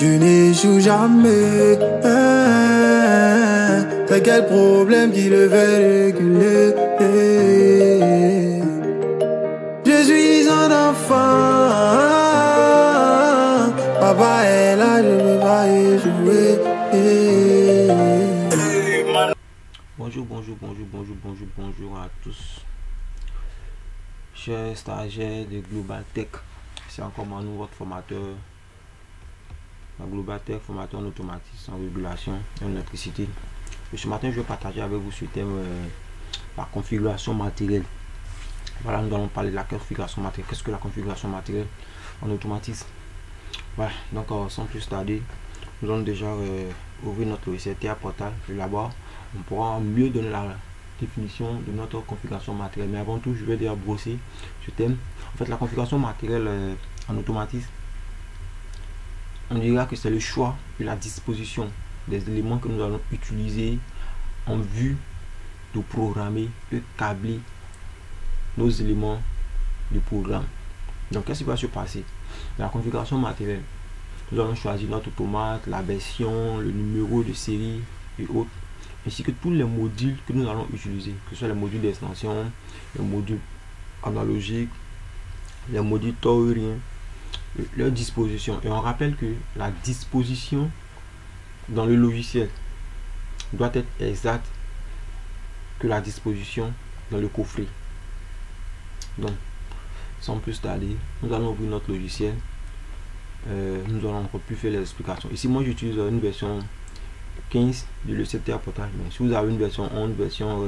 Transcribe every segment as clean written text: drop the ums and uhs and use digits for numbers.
Tu n'échoues jamais. C'est quel problème qui le fait reculer? Je suis un enfant. Papa est là, je ne veux pas échouer. Bonjour à tous. Chers stagiaires de Global Tech, c'est encore Manu, votre formateur. Global Tech, formateur en automatisme, en régulation et en électricité. Et ce matin, je vais partager avec vous ce thème, la configuration matérielle. Voilà, nous allons parler de la configuration matérielle. Qu'est-ce que la configuration matérielle en automatisme? Voilà, donc sans plus tarder, nous allons déjà ouvrir notre logiciel TIA Portal. Et là-bas, on pourra mieux donner la définition de notre configuration matérielle. Mais avant tout, je vais déjà brosser ce thème. En fait, la configuration matérielle en automatisme, on dira que c'est le choix et la disposition des éléments que nous allons utiliser en vue de programmer, de câbler nos éléments de programme. Donc, qu'est-ce qui va se passer? Dans la configuration matérielle, nous allons choisir notre automate, la version, le numéro de série et autres, ainsi que tous les modules que nous allons utiliser, que ce soit les modules d'extension, les modules analogiques, les modules tauriniens, leur disposition. Et on rappelle que la disposition dans le logiciel doit être exacte que la disposition dans le coffret. Donc, sans plus tarder, nous allons ouvrir notre logiciel. Nous allons encore plus faire les explications. Ici, moi, j'utilise une version 15 de le TIA Portal. Mais si vous avez une version 11, version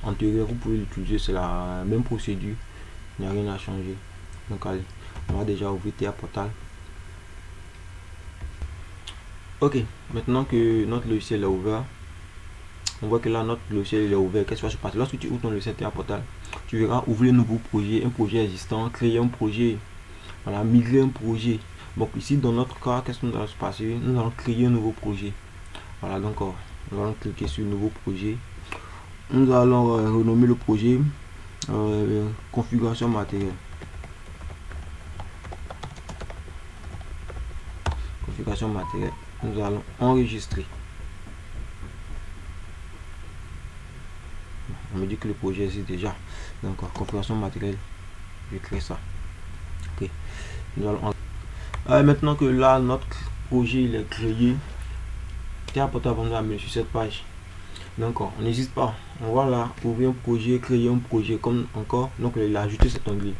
antérieure, vous pouvez l'utiliser. C'est la même procédure. Il n'y a rien à changer. Donc, allez, on va déjà ouvrir TIA Portal. Ok, maintenant que notre logiciel est ouvert, on voit que là notre logiciel est ouvert. Qu'est-ce qui va se passer? Lorsque tu ouvres ton logiciel TIA Portal, tu verras ouvrir un nouveau projet, un projet existant, créer un projet, voilà, migrer un projet. Donc ici dans notre cas, qu'est-ce que nous allons se passer? Nous allons créer un nouveau projet. Voilà, donc nous allons cliquer sur nouveau projet. Nous allons renommer le projet configuration matérielle. Configuration matérielle. Nous allons enregistrer. On me dit que le projet existe déjà. Donc configuration matérielle, je vais créer ça. Ok. Nous allons maintenant que là notre projet il est créé, TIA Portal va nous amener sur cette page. Donc on n'hésite pas, on va là ouvrir un projet, créer un projet comme encore. Donc il a ajouté cet onglet.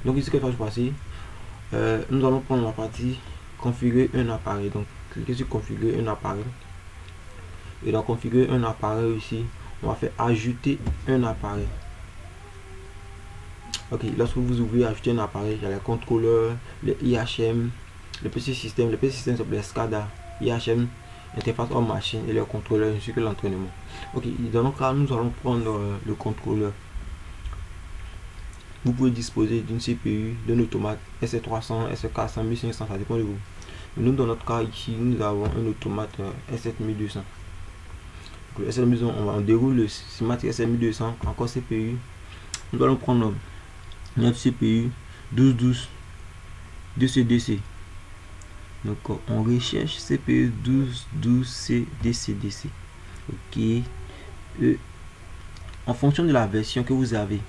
Donc ici, qu'est-ce qui va se passer? Nous allons prendre la partie configurer un appareil. Donc cliquez sur configurer un appareil. Et dans configurer un appareil ici, on va faire ajouter un appareil. Ok, lorsque vous ouvrez ajouter un appareil, il y a les contrôleurs, les IHM, le PC système. Le PC système s'appelle SCADA, IHM, interface hors machine et les contrôleurs ainsi que l'entraînement. Ok, dans notre cas, nous allons prendre le contrôleur. Vous pouvez disposer d'une CPU, d'un automate SC300, SC400, 1500, ça dépend de vous. Nous, dans notre cas ici, nous avons un automate S7200. Le S7200, on déroule le SIMATIC S7200, encore CPU. Nous allons prendre notre CPU 1212 DCDC. Donc on recherche CPU 1212 DCDC. Ok. En fonction de la version que vous avez,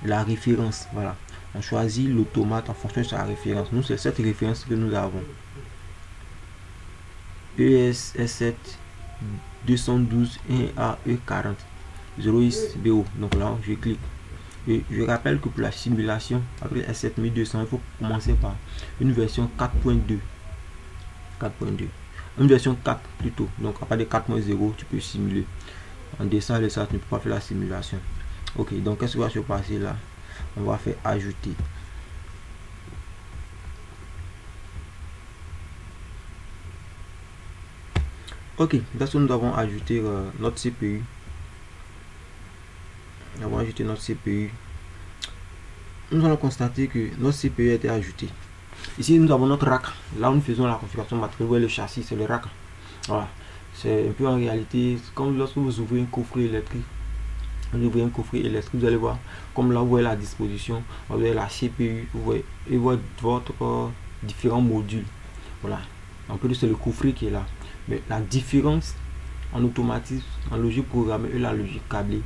la référence, voilà, on choisit l'automate en fonction de sa référence. Nous, c'est cette référence que nous avons. ESS7 212 1AE40 0ISBO. Donc là, je clique. Et je rappelle que pour la simulation avec S7200, il faut commencer par une version 4.2. Une version 4 plutôt. Donc à partir de 4.0, tu peux simuler. En descend de ça, tu ne peux pas faire la simulation. Ok, donc qu'est-ce qui va se passer là? On va faire ajouter. Ok, lorsque nous avons ajouté notre CPU. Nous avons ajouté notre CPU. Nous allons constater que notre CPU a été ajouté. Ici, nous avons notre rack. Là où nous faisons la configuration matérielle, vous voyez le châssis, c'est le rack. Voilà. C'est un peu en réalité, comme lorsque vous ouvrez un coffret électrique. Vous ouvrez un coffret électrique, vous allez voir, comme là, vous voyez la disposition, vous voyez la CPU, vous voyez, et votre différents modules. Voilà. En plus, c'est le coffret qui est là. Mais la différence en automatisme, en logique programmée et la logique câblée.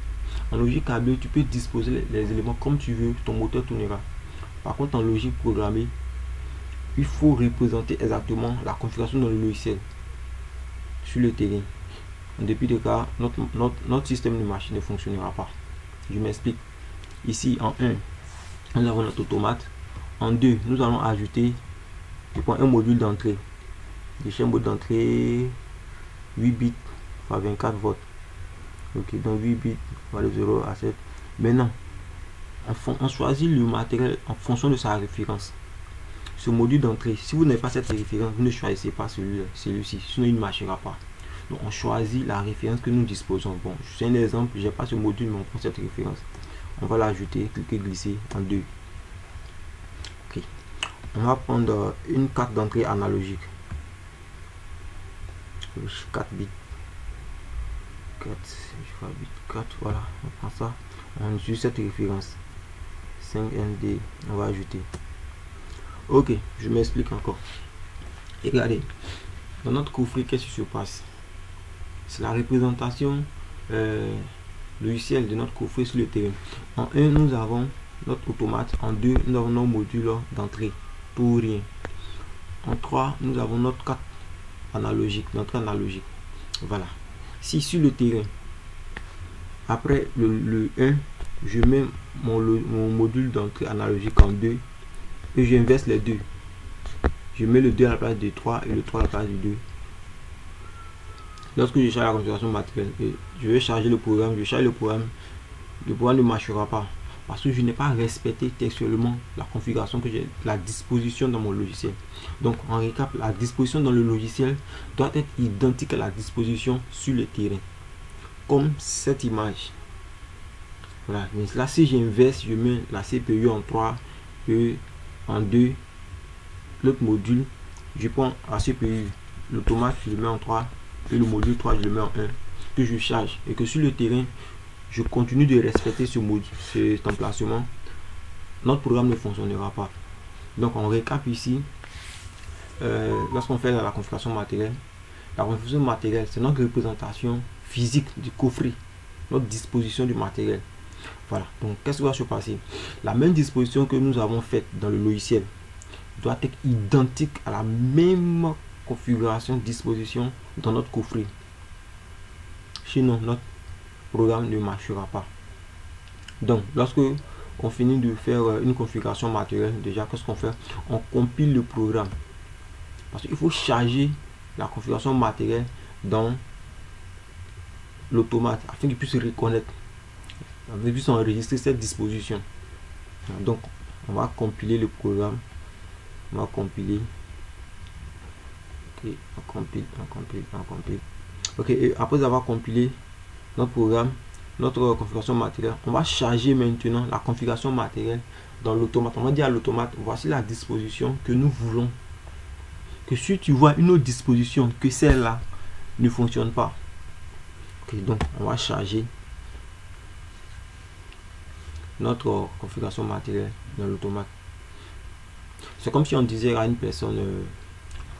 En logique câblée, tu peux disposer les éléments comme tu veux, ton moteur tournera. Par contre, en logique programmée, il faut représenter exactement la configuration dans le logiciel sur le terrain. En dépit de cas, notre système de machine ne fonctionnera pas. Je m'explique. Ici, en 1, nous avons notre automate. En 2, nous allons ajouter, je prends un module d'entrée. J'ai un module d'entrée 8 bits, enfin 24 volts. Ok, donc 8 bits, on va de 0 à 7. Maintenant, on choisit le matériel en fonction de sa référence. Ce module d'entrée, si vous n'avez pas cette référence, vous ne choisissez pas celui-ci, sinon il ne marchera pas. Donc on choisit la référence que nous disposons. Bon, c'est un exemple, j'ai pas ce module, mais on prend cette référence. On va l'ajouter, cliquer, glisser en 2. Ok. On va prendre une carte d'entrée analogique. 4 bits. 4, voilà, on prend ça. On utilise cette référence. 5ND, on va ajouter. Ok, je m'explique encore. Et regardez, dans notre coffret, qu'est-ce qui se passe? C'est la représentation logicielle de notre coffret sur le terrain. En 1, nous avons notre automate. En 2, nous avons nos modules d'entrée. Pour rien. En 3, nous avons notre carte analogique, d'entrée analogique. Voilà. Si sur le terrain, après le 1, je mets mon module d'entrée analogique en 2 et j'inverse les deux. Je mets le 2 à la place du 3 et le 3 à la place du 2. Lorsque je charge la configuration matérielle et je vais charger le programme, le programme ne marchera pas parce que je n'ai pas respecté textuellement la configuration que j'ai, la disposition dans mon logiciel. Donc en récap, la disposition dans le logiciel doit être identique à la disposition sur le terrain, comme cette image. Voilà. Mais là, si j'inverse, je mets la CPU en 3 et en 2, l'autre module, je prends la CPU, l'automate, je le mets en 3 et le module 3, je le mets en 1, que je charge et que sur le terrain, je continue de respecter ce module, cet emplacement, notre programme ne fonctionnera pas. Donc on récap ici, lorsqu'on fait la configuration matérielle, la configuration matérielle, c'est notre représentation physique du coffret, notre disposition du matériel. Voilà, donc qu'est-ce qui va se passer? La même disposition que nous avons faite dans le logiciel doit être identique à la même configuration, disposition dans notre coffret. Sinon, notre programme ne marchera pas. Donc, lorsque on finit de faire une configuration matérielle, déjà, qu'est-ce qu'on fait? On compile le programme. Parce qu'il faut charger la configuration matérielle dans l'automate afin qu'il puisse reconnaître, afin qu'il puisse enregistrer cette disposition. Donc, on va compiler le programme. On va compiler. Ok, on compile. Ok, et après avoir compilé notre programme, notre configuration matérielle, on va charger maintenant la configuration matérielle dans l'automate. On va dire à l'automate, voici la disposition que nous voulons. Que si tu vois une autre disposition que celle-là ne fonctionne pas. Ok, donc on va charger notre configuration matérielle dans l'automate. C'est comme si on disait à une personne,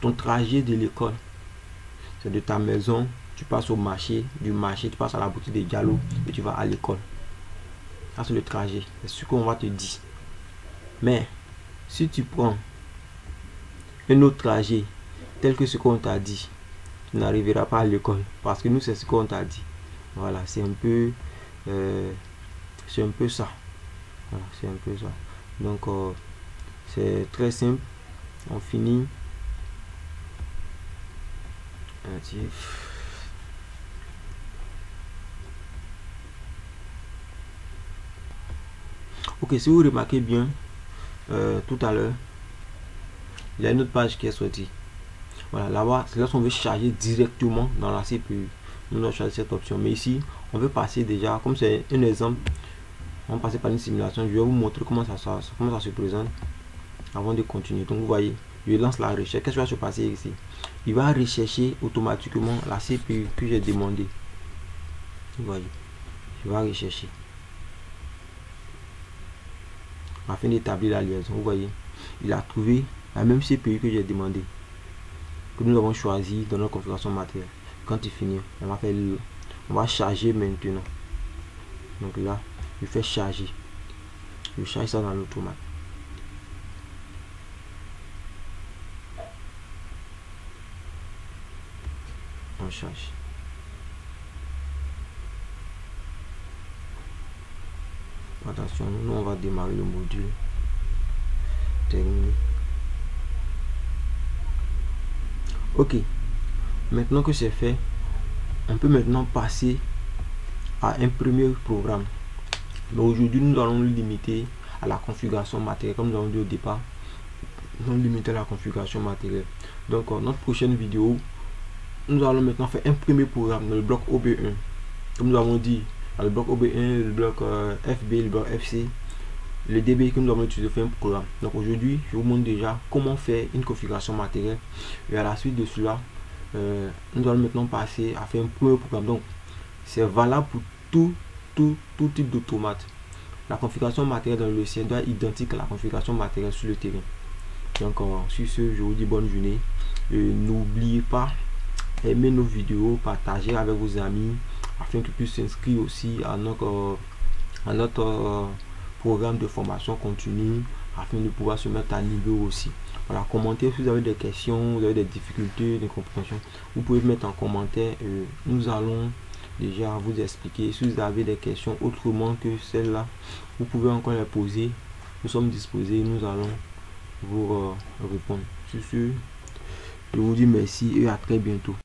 ton trajet de l'école, c'est de ta maison, tu passes au marché, du marché, tu passes à la boutique de Diallo et tu vas à l'école. Ça, c'est le trajet. C'est ce qu'on va te dire. Mais, si tu prends un autre trajet, tel que ce qu'on t'a dit, tu n'arriveras pas à l'école. Parce que nous, c'est ce qu'on t'a dit. Voilà, c'est un peu ça. Voilà, c'est un peu ça. Donc, c'est très simple. On finit. Ok, si vous remarquez bien, tout à l'heure, il y a une autre page qui est sortie. Voilà, là-bas, c'est lorsqu'on veut charger directement dans la CPU. Nous allons choisir cette option. Mais ici, on veut passer déjà, comme c'est un exemple, on va passer par une simulation. Je vais vous montrer comment ça se présente avant de continuer. Donc, vous voyez, je lance la recherche. Qu'est-ce qui va se passer ici? Il va rechercher automatiquement la CPU que j'ai demandé. Vous voyez, je vais rechercher afin d'établir la liaison. Vous voyez, il a trouvé la même CPU que j'ai demandé. que nous avons choisi dans notre configuration matérielle. Quand il finit, on va charger maintenant. Donc là, je fais charger. Je charge ça dans l'automate. On charge. Attention, nous on va démarrer le module. Terminé. Ok. Maintenant que c'est fait, on peut maintenant passer à un premier programme. Mais aujourd'hui, nous allons nous limiter à la configuration matérielle. Comme nous avons dit au départ, nous allons limiter à la configuration matérielle. Donc, notre prochaine vidéo, nous allons maintenant faire un premier programme dans le bloc OB1. Comme nous avons dit, dans le bloc OB1, le bloc FB, le bloc FC, le DB que nous avons utilisé pour faire un programme. Donc aujourd'hui, je vous montre déjà comment faire une configuration matérielle. Et à la suite de cela, nous allons maintenant passer à faire un premier programme. Donc, c'est valable pour tout type d'automate. La configuration matérielle dans le logiciel doit être identique à la configuration matérielle sur le terrain. Donc, sur ce, je vous dis bonne journée. N'oubliez pas, aimer nos vidéos, partager avec vos amis, afin qu'ils puissent s'inscrire aussi à notre programme de formation continue, afin de pouvoir se mettre à niveau aussi. Voilà, commentez si vous avez des questions, vous avez des difficultés de compréhension, vous pouvez mettre en commentaire. Nous allons déjà vous expliquer. Si vous avez des questions autrement que celle-là, vous pouvez encore les poser. Nous sommes disposés, nous allons vous répondre. Sur ce, je vous dis merci et à très bientôt.